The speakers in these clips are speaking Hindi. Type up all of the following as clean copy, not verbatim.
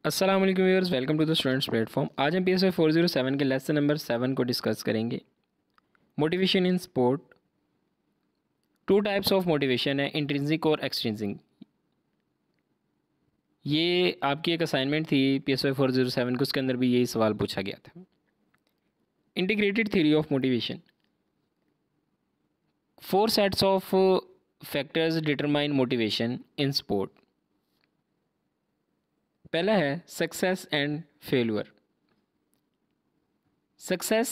अस्सलाम वालेकुम viewers, welcome to the students platform. आज हम PSY 407 के लेसन नंबर 7 को डिस्कस करेंगे। Motivation in sport. Two types of motivation है, इंट्रिंसिक और एक्सट्रिंसिक। ये आपकी एक असाइनमेंट थी PSY 407 को, उसके अंदर भी यही सवाल पूछा गया था। Integrated theory of motivation. 4 sets of factors determine motivation in sport. पहला है सक्सेस एंड फेल्यूर। सक्सेस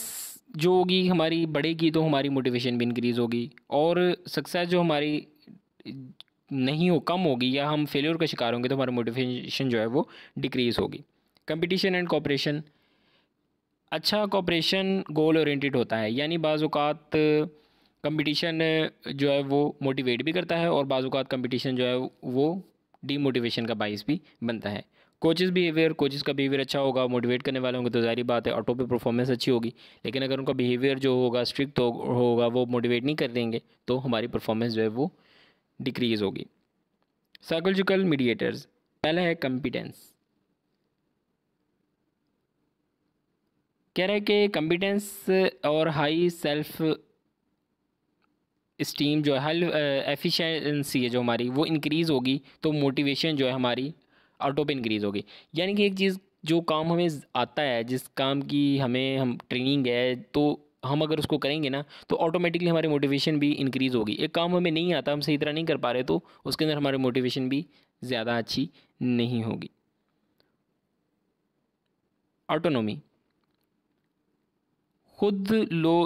जो होगी हमारी बढ़ेगी तो हमारी मोटिवेशन भी इंक्रीज़ होगी, और सक्सेस जो हमारी नहीं हो कम होगी या हम फेल्योर का शिकार होंगे तो हमारी मोटिवेशन जो है वो डिक्रीज़ होगी। Competition and cooperation. अच्छा कोऑपरेशन गोल ओरिएंटेड होता है, यानी बाज़ औक़ात कंपटीशन जो है वो मोटिवेट भी करता है और बाज़ औक़ात कंपटीशन जो है वो डीमोटिवेशन का बाइस भी बनता है। Coaches behaviour. कोचेज़ का बिहेवियर अच्छा होगा, मोटिवेट करने वाले होंगे तो ज़ाहिर बात है ऑटो पे परफॉर्मेंस अच्छी होगी। लेकिन अगर उनका बिहेवियर जो होगा स्ट्रिक्ट होगा, वो मोटिवेट नहीं कर देंगे तो हमारी परफॉर्मेंस जो है वो डिक्रीज़ होगी। Psychological mediators. पहला है कम्पिटेंस। कह रहा है कि कम्पिटेंस और हाई सेल्फ स्टीम जो है, हाई एफिशिएंसी है जो हमारी वो इंक्रीज़ होगी तो मोटिवेशन जो है हमारी ऑटो पे इंक्रीज़ होगी। यानी कि एक चीज़ जो काम हमें आता है, जिस काम की हम ट्रेनिंग है, तो हम अगर उसको करेंगे ना तो ऑटोमेटिकली हमारी मोटिवेशन भी इंक्रीज़ होगी। एक काम हमें नहीं आता, हम सही तरह नहीं कर पा रहे, तो उसके अंदर हमारी मोटिवेशन भी ज़्यादा अच्छी नहीं होगी। ऑटोनोमी। खुद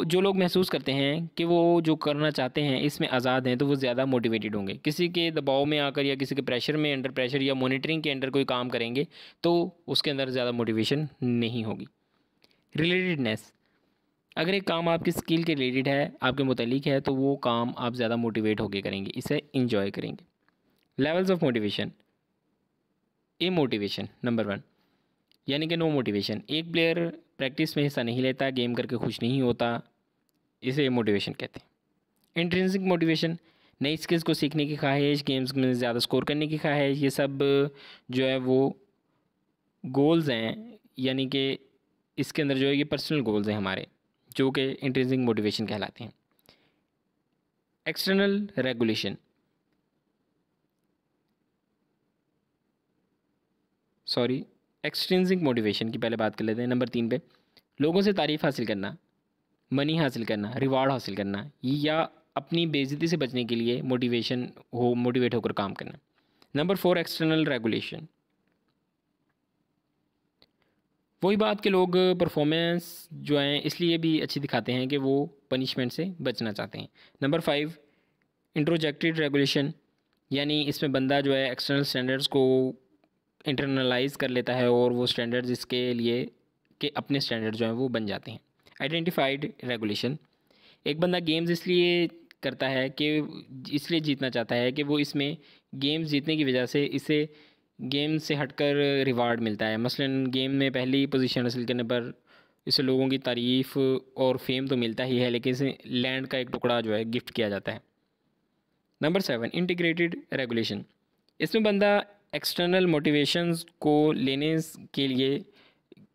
जो लोग महसूस करते हैं कि वो जो करना चाहते हैं इसमें आज़ाद हैं तो वो ज़्यादा मोटिवेटेड होंगे। किसी के दबाव में आकर या किसी के प्रेशर में, अंडर प्रेशर या मॉनिटरिंग के अंडर कोई काम करेंगे तो उसके अंदर ज़्यादा मोटिवेशन नहीं होगी। रिलेटेडनेस। अगर एक काम आपकी स्किल के रिलेटेड है, आपके मुतालिक है, तो वो काम आप ज़्यादा मोटिवेट होकर करेंगे, इसे इंजॉय करेंगे। Levels of motivation. A motivation number 1, यानी कि नो मोटिवेशन। एक प्लेयर प्रैक्टिस में हिस्सा नहीं लेता, गेम करके खुश नहीं होता, इसे मोटिवेशन कहते हैं। Intrinsic motivation. नई स्किल्स को सीखने की ख्वाहिश, गेम्स में ज़्यादा स्कोर करने की ख्वाहिश, ये सब जो है वो गोल्स हैं, यानी कि इसके अंदर जो है ये पर्सनल गोल्स हैं हमारे, जो कि इंट्रिंसिक मोटिवेशन कहलाते हैं। External regulation. एक्सट्रिंसिक मोटिवेशन की पहले बात कर लेते हैं। नंबर 3 पे लोगों से तारीफ़ हासिल करना, मनी हासिल करना, रिवार्ड हासिल करना, या अपनी बेइज्जती से बचने के लिए मोटिवेट होकर काम करना। Number 4 external regulation. वही बात कि लोग परफॉर्मेंस जो है इसलिए भी अच्छी दिखाते हैं कि वो पनिशमेंट से बचना चाहते हैं। नंबर 5 इंट्रोजेक्टेड रेगुलेशन, यानी इसमें बंदा जो है एक्सटर्नल स्टैंडर्ड्स को इंटरनलाइज कर लेता है और वो स्टैंडर्ड्स इसके लिए कि अपने स्टैंडर्ड जो हैं वो बन जाते हैं। Identified regulation. एक बंदा गेम्स इसलिए करता है कि इसलिए जीतना चाहता है कि वो इसमें गेम्स जीतने की वजह से इसे गेम से हटकर रिवार्ड मिलता है। मसलन गेम में पहली पोजीशन हासिल करने पर इसे लोगों की तारीफ़ और फेम तो मिलता ही है, लेकिन इसे लैंड का एक टुकड़ा जो है गिफ्ट किया जाता है। Number 7 integrated regulation. इसमें बंदा एक्सटर्नल मोटिवेशंस को लेने के लिए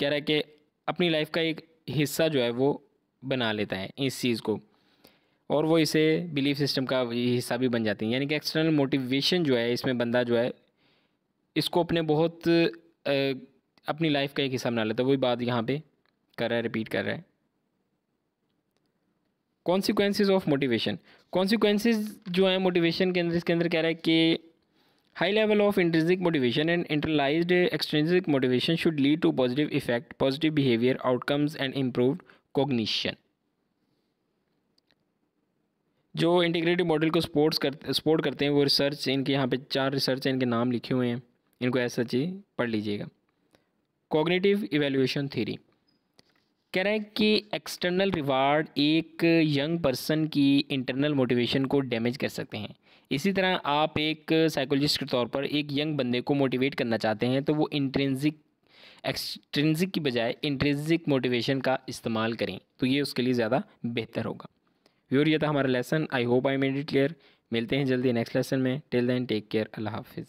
कह रहा है कि अपनी लाइफ का एक हिस्सा जो है वो बना लेता है इस चीज़ को, और वो इसे बिलीफ सिस्टम का हिस्सा भी बन जाती है। यानी कि एक्सटर्नल मोटिवेशन जो है इसमें बंदा जो है इसको अपनी लाइफ का एक हिस्सा बना लेता है। वही बात यहाँ पे कर रहा है, रिपीट कर रहा है। Consequences of motivation. कॉन्सिक्वेंसेज जो है मोटिवेशन के अंदर, इसके अंदर कह रहा है कि high level of intrinsic motivation and internalised extrinsic motivation should lead to positive effect, positive behaviour outcomes and improved cognition. जो इंटीग्रेटिव मॉडल को सपोर्ट करते हैं वो रिसर्च, इनके यहाँ पे 4 रिसर्च हैं, इनके नाम लिखे हुए हैं, इनको ऐसा ही पढ़ लीजिएगा। कॉग्निटिव इवैल्यूएशन थ्योरी कह रहा है कि एक्सटर्नल रिवार्ड एक यंग पर्सन की इंटरनल मोटिवेशन को डैमेज कर सकते हैं। इसी तरह आप एक साइकोलॉजिस्ट के तौर पर एक यंग बंदे को मोटिवेट करना चाहते हैं तो वो एक्सट्रिंसिक की बजाय इंट्रिंसिक मोटिवेशन का इस्तेमाल करें, तो ये उसके लिए ज़्यादा बेहतर होगा। व्यूअर, ये था हमारा lesson. I hope I made it clear. मिलते हैं जल्दी नेक्स्ट लेसन में। Till then take care. अल्लाह हाफिज़।